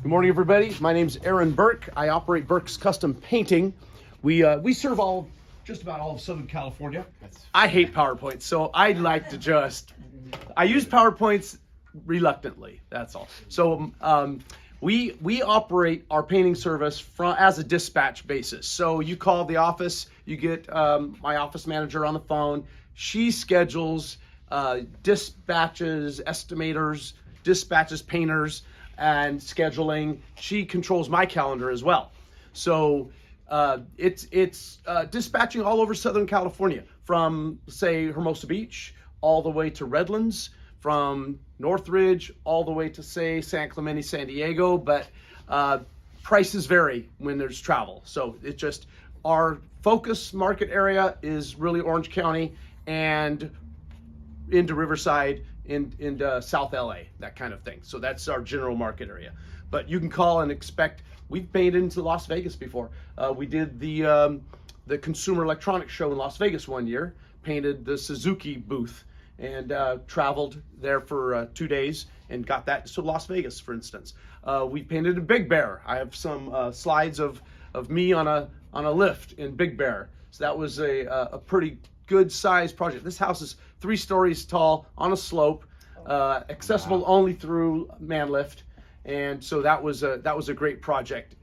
Good morning, everybody. My name's Aaron Burk. I operate Burk's Custom Painting. We serve just about all of Southern California. I hate PowerPoints, so I like to I use PowerPoints reluctantly. That's all. So we operate our painting service as a dispatch basis. So you call the office, you get my office manager on the phone. She schedules dispatches, estimators, dispatches, painters, and scheduling. She controls my calendar as well. So it's dispatching all over Southern California, from say Hermosa Beach all the way to Redlands, from Northridge all the way to say San Clemente, San Diego. But prices vary when there's travel. So it's just our focus market area is really Orange County and into Riverside, into South LA, that kind of thing. So that's our general market area. But you can call and expect. We've painted into Las Vegas before. We did the Consumer Electronics Show in Las Vegas one year, painted the Suzuki booth, and traveled there for 2 days and got that to Las Vegas, for instance. We painted in Big Bear. I have some slides of me on a lift in Big Bear. So that was a pretty good sized project. This house is 3 stories tall on a slope, accessible only through man lift, and so that was a great project.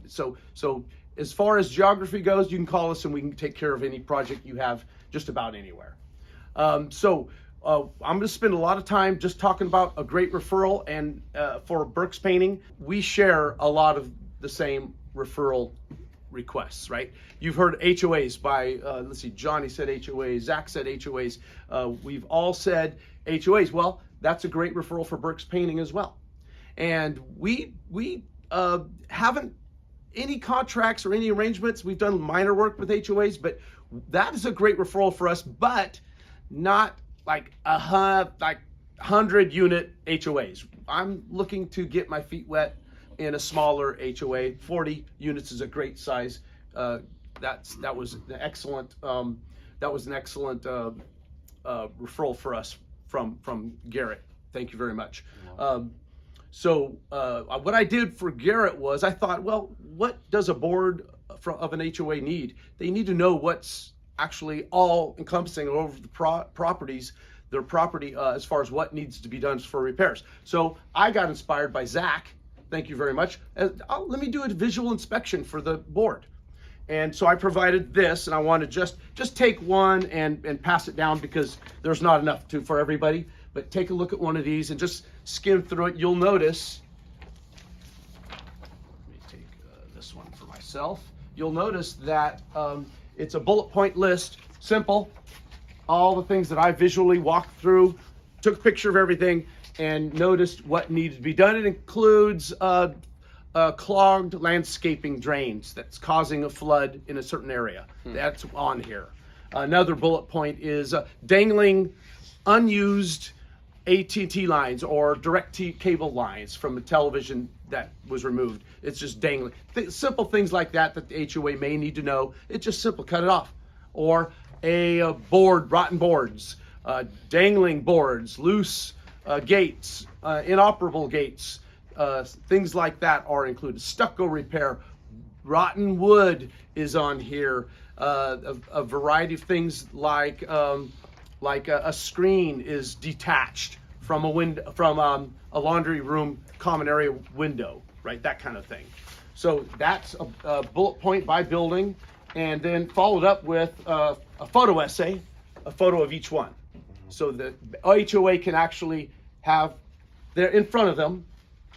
So as far as geography goes, you can call us and we can take care of any project you have just about anywhere. I'm going to spend a lot of time just talking about a great referral, and for Burk's Painting, we share a lot of the same referral requests, right? You've heard HOAs by, let's see, Johnny said HOAs, Zach said HOAs. We've all said HOAs. Well, that's a great referral for Burk's Painting as well. And we haven't any contracts or any arrangements. We've done minor work with HOAs, but that is a great referral for us, but not like 100 unit HOAs. I'm looking to get my feet wet in a smaller HOA. 40 units is a great size. That was an excellent referral for us from Garrett. Thank you very much. What I did for Garrett was I thought, well, what does a board of an HOA need? They need to know what's actually all encompassing over the properties, their property, as far as what needs to be done for repairs. So I got inspired by Zach. Thank you very much. Let me do a visual inspection for the board. And so I provided this, and I want to just take one and pass it down because there's not enough for everybody. But take a look at one of these and just skim through it. You'll notice, let me take this one for myself. You'll notice that it's a bullet point list, simple. All the things that I visually walked through, took a picture of everything, and noticed what needed to be done. It includes clogged landscaping drains that's causing a flood in a certain area. That's on here. Another bullet point is dangling unused AT&T lines or direct cable lines from a television that was removed. It's just dangling. Simple things like that the HOA may need to know. It's just simple, cut it off. Or a board, rotten boards, dangling boards, loose gates, inoperable gates, things like that are included. Stucco repair, rotten wood is on here. A variety of things like a screen is detached from a window, from a laundry room common area window, right? That kind of thing. So that's a bullet point by building, and then followed up with a photo essay, a photo of each one. So the HOA can actually have there in front of them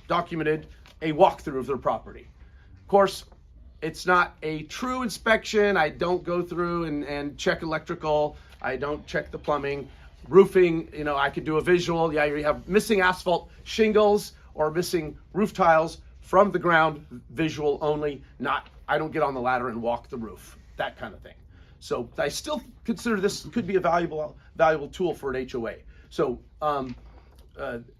documented a walkthrough of their property. Of course, it's not a true inspection. I don't go through and check electrical. I don't check the plumbing. Roofing, I could do a visual. Yeah, you have missing asphalt shingles or missing roof tiles from the ground, visual only, I don't get on the ladder and walk the roof, that kind of thing. So I still consider this could be a valuable tool for an HOA. So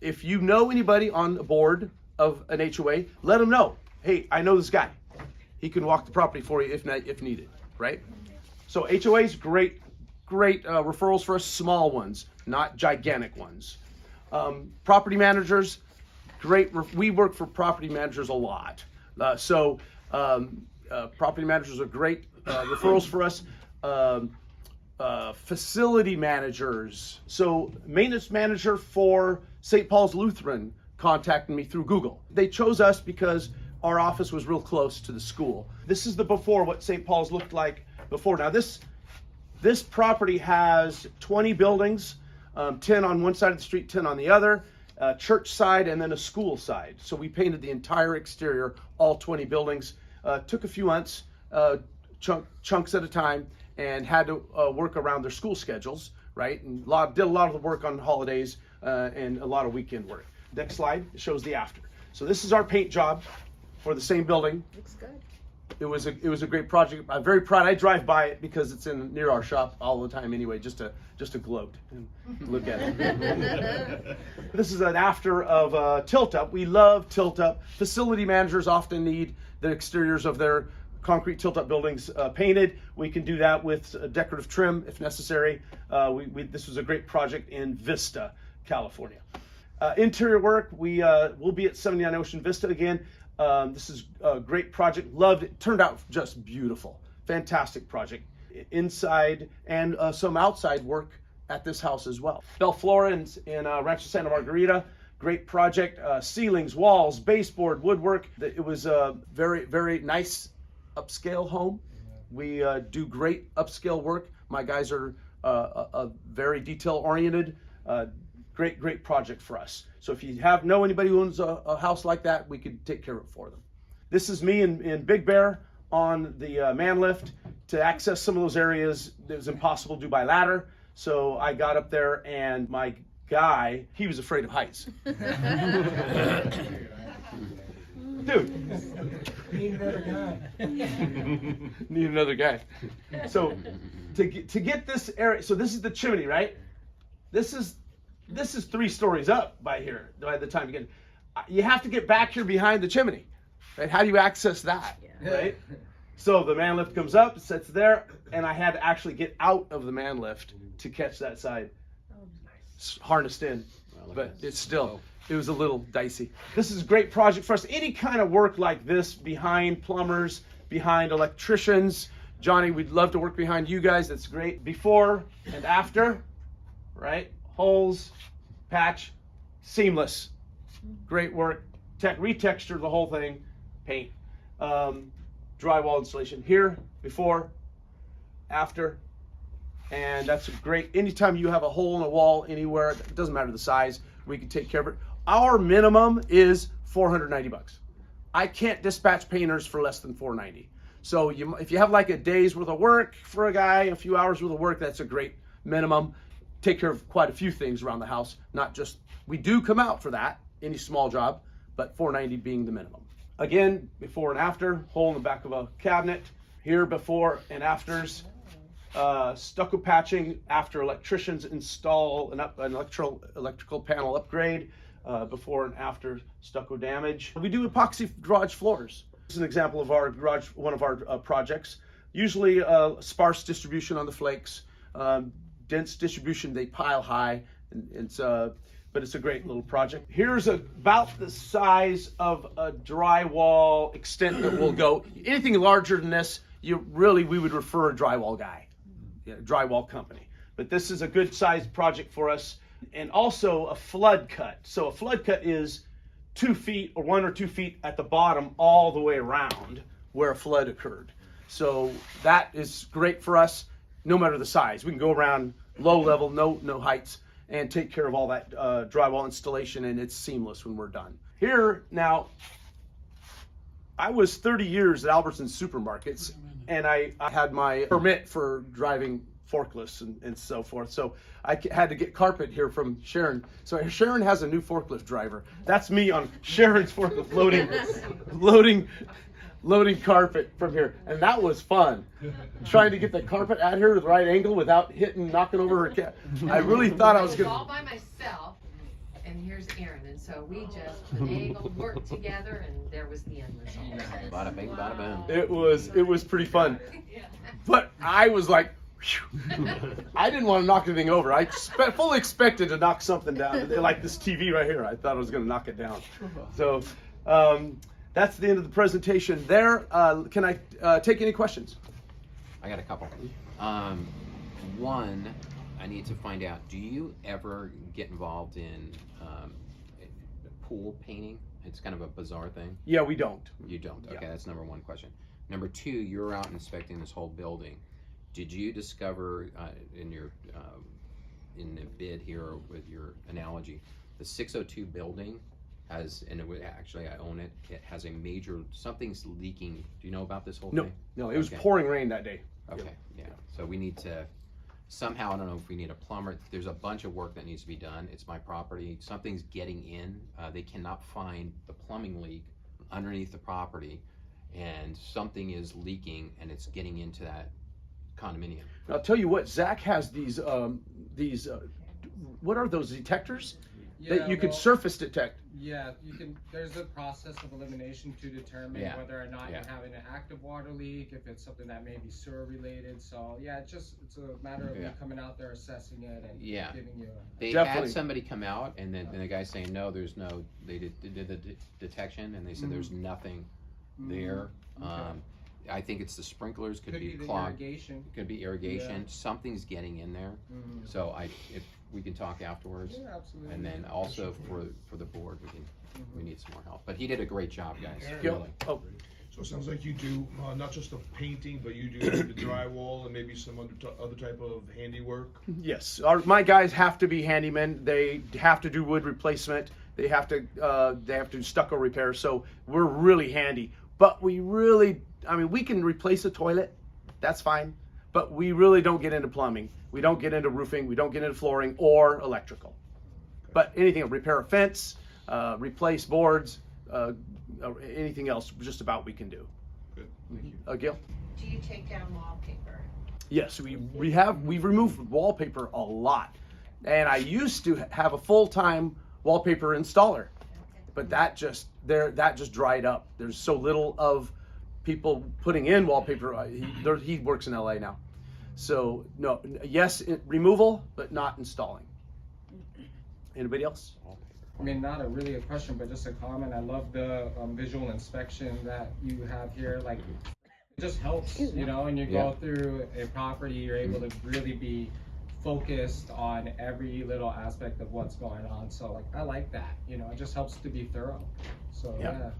if you know anybody on the board of an HOA, let them know. Hey, I know this guy. He can walk the property for you if needed, right? So HOAs, great referrals for us, small ones, not gigantic ones. Property managers, We work for property managers a lot. Property managers are great referrals for us. Facility managers. So maintenance manager for St. Paul's Lutheran contacted me through Google. They chose us because our office was real close to the school. This is the before, what St. Paul's looked like before. Now this property has 20 buildings, 10 on one side of the street, 10 on the other, church side, and then a school side. So we painted the entire exterior, all 20 buildings. Took a few months, chunks at a time, and had to work around their school schedules, right? And did a lot of the work on holidays and a lot of weekend work. Next slide shows the after. So this is our paint job for the same building. Looks good. It was a great project. I'm very proud. I drive by it because it's near our shop all the time anyway, just to gloat and look at it. This is an after of tilt up. We love tilt up. Facility managers often need the exteriors of their concrete tilt up buildings painted. We can do that with decorative trim if necessary. This was a great project in Vista, California. Interior work, we'll be at 79 Ocean Vista again. This is a great project. Loved it. Turned out just beautiful. Fantastic project. Inside and some outside work at this house as well. Bell Flora in Rancho Santa Margarita. Great project. Ceilings, walls, baseboard, woodwork. It was a very, very nice upscale home. We do great upscale work. My guys are very detail oriented. Great project for us. So if you know anybody who owns a house like that, we could take care of it for them. This is me in Big Bear on the man lift. To access some of those areas, it was impossible to do by ladder. So I got up there, and my guy, he was afraid of heights. Dude. Need another guy. Need another guy. So to get this area, so this is the chimney, right? This is 3 stories up by here. By the time you have to get back here behind the chimney, right? How do you access that, right? So the man lift comes up, sits there, and I had to actually get out of the man lift to catch that side. It's harnessed in, but it was a little dicey. This is a great project for us. Any kind of work like this behind plumbers, behind electricians. Johnny, we'd love to work behind you guys. That's great. Before and after, right? Holes, patch, seamless. Great work. Retexture the whole thing. Paint. Drywall installation. Here, before, after. And that's a great, anytime you have a hole in a wall anywhere, it doesn't matter the size, we can take care of it. Our minimum is $490. I can't dispatch painters for less than $490. So if you have like a day's worth of work for a guy, a few hours worth of work, that's a great minimum. Take care of quite a few things around the house, not just, we do come out for that, any small job, but $490 being the minimum. Again, before and after, hole in the back of a cabinet. Here, before and afters. Stucco patching after electricians install an electrical panel upgrade. Before and after stucco damage. We do epoxy garage floors. This is an example of our garage, one of our projects. Usually sparse distribution on the flakes. Dense distribution, they pile high, but it's a great little project. Here's about the size of a drywall extent that will go. Anything larger than this, we would refer a drywall guy, drywall company. But this is a good sized project for us. And also a flood cut. So a flood cut is 2 feet or 1 or 2 feet at the bottom all the way around where a flood occurred. So that is great for us, no matter the size. We can go around low level, no heights, and take care of all that drywall installation, and it's seamless when we're done. Here, now, I was 30 years at Albertsons supermarkets, and I had my permit for driving forklifts and so forth. So I had to get carpet here from Sharon. So Sharon has a new forklift driver. That's me on Sharon's forklift loading carpet from here. And that was fun. Trying to get the carpet at her to the right angle without knocking over her cat. I really thought I was going to... all by myself, and here's Aaron. And so we just finagled, worked together, and there was the end result. Bada bing, bada boom. It was pretty fun. But I was like, I didn't want to knock anything over. I fully expected to knock something down. Like this TV right here, I thought I was going to knock it down. So that's the end of the presentation there. Can I take any questions? I got a couple. One, I need to find out, do you ever get involved in pool painting? It's kind of a bizarre thing. Yeah, we don't. You don't? Okay, Yeah. that's number one question. Number two, you're out inspecting this whole building. Did you discover in your in the bid here with your analogy, the 602 building has, and actually I own it, it has a major, something's leaking. Do you know about this whole thing? No, it was Okay. pouring rain that day. Okay, yeah. So we need to, somehow, I don't know if we need a plumber. There's a bunch of work that needs to be done. It's my property. Something's getting in. They cannot find the plumbing leak underneath the property, and something is leaking and it's getting into that condominium. I'll tell you what, Zach has these what are those detectors that you could surface detect? Yeah, you can. There's a process of elimination to determine whether or not you're having an active water leak, if it's something that may be sewer related. So yeah, it's a matter of you coming out there, assessing it, and giving you. They had somebody come out, and then the guy saying no, there's no. They did the detection, and they said there's nothing there. I think it's the sprinklers, could be clogged. Irrigation. Could be irrigation. Something's getting in there. So if we can talk afterwards. Yeah, absolutely. And then also for the board, we need some more help. But he did a great job, guys. Yeah. Really. Oh, So it sounds like you do not just the painting, but you do the drywall and maybe some other type of handiwork. yes. My guys have to be handymen. They have to do wood replacement. They have to do stucco repair. So we're really handy. But we really, we can replace a toilet. That's fine. But we really don't get into plumbing. We don't get into roofing. We don't get into flooring or electrical. But anything, repair a fence, replace boards, anything else, just about we can do. Good, thank you. Gil? Do you take down wallpaper? Yes, we've removed wallpaper a lot, and I used to have a full-time wallpaper installer, but that just dried up. There's so little of people putting in wallpaper. He works in LA now, so no. Yes, removal, but not installing. Anybody else? I mean, not really a question, but just a comment. I love the visual inspection that you have here. Like, it just helps, you know, and you go through a property, you're able to really be focused on every little aspect of what's going on. So, like, I like that. You know, it just helps to be thorough. So, yeah.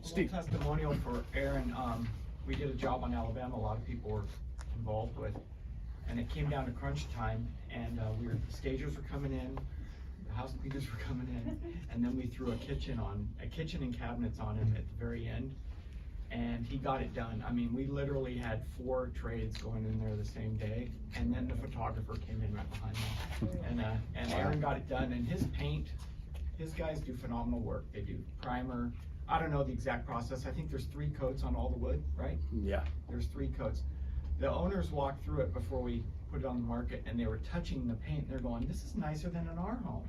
Steve. A little testimonial for Aaron. We did a job on Alabama. A lot of people were involved with, and it came down to crunch time, and stagers were coming in. House cleaners were coming in, and then we threw a kitchen and cabinets on him at the very end, and he got it done. I mean, we literally had 4 trades going in there the same day, and then the photographer came in right behind him, and Aaron got it done. And his guys do phenomenal work. They do primer. I don't know the exact process. I think there's 3 coats on all the wood, right? Yeah. There's 3 coats. The owners walked through it before we put it on the market, and they were touching the paint. They're going, "This is nicer than in our home."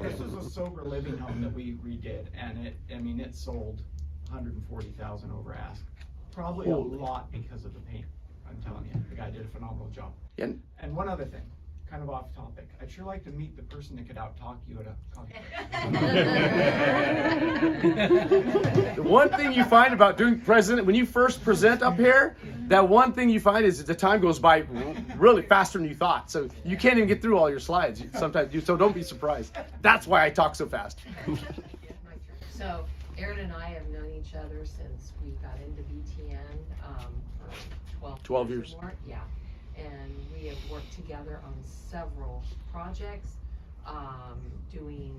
This was a sober living home that we redid, and it sold 140,000 over ask. Probably a lot because of the paint. I'm telling you, the guy did a phenomenal job. And one other thing, kind of off topic. I'd sure like to meet the person that could out-talk you at a coffee. the one thing you find about doing when you first present up here, that one thing you find is that the time goes by really faster than you thought. So you can't even get through all your slides. Sometimes so don't be surprised. That's why I talk so fast. So Aaron and I have known each other since we got into BTN for 12 years. Or more. Yeah. And we have worked together on several projects, doing,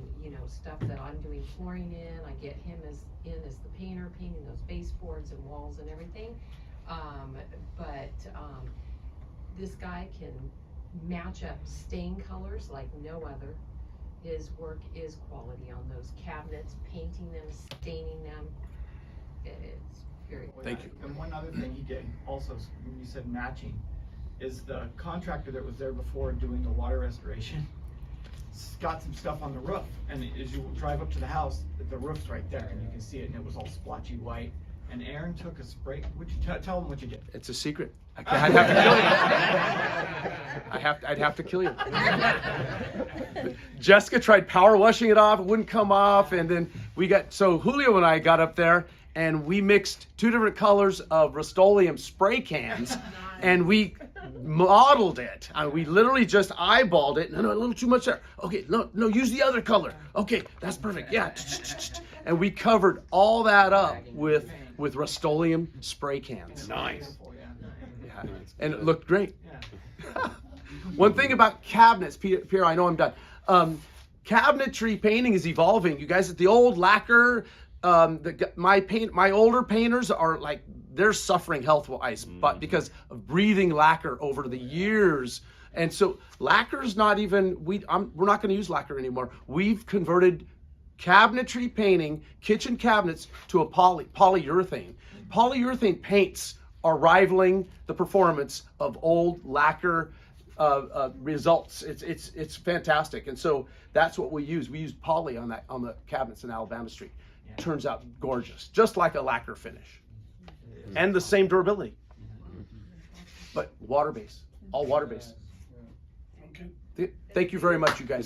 stuff that I'm doing flooring in. I get him as the painter, painting those baseboards and walls and everything. But this guy can match up stain colors like no other. His work is quality on those cabinets, painting them, staining them. It's very good. Thank you. And one other thing he did also, when you said matching, is the contractor that was there before doing the water restoration got some stuff on the roof, and as you drive up to the house, the roof's right there, and you can see it, and it was all splotchy white. And Aaron took a spray. Would you tell him what you did? It's a secret. I'd have to kill you. I'd have to kill you. Jessica tried power washing it off. It wouldn't come off. And then Julio and I got up there and we mixed 2 different colors of Rust-Oleum spray cans and we modeled it. We literally just eyeballed it. No, a little too much there. Okay, no, use the other color. Okay, that's perfect. Yeah. And we covered all that up with Rust-Oleum spray cans. Nice. Yeah. And it looked great. Yeah. One thing about cabinets, Pierre, I know I'm done. Cabinetry painting is evolving. You guys, the old lacquer, my older painters are like, they're suffering health-wise, but because of breathing lacquer over the years. And so lacquer's not even, we're not going to use lacquer anymore. We've converted cabinetry painting, kitchen cabinets, to a polyurethane. Polyurethane paints are rivaling the performance of old lacquer results. It's fantastic, and so that's what we use. We use poly on the cabinets in Alabama Street. Yeah. Turns out gorgeous, just like a lacquer finish, and the same durability, but water-based, all water-based. Okay. Thank you very much, you guys.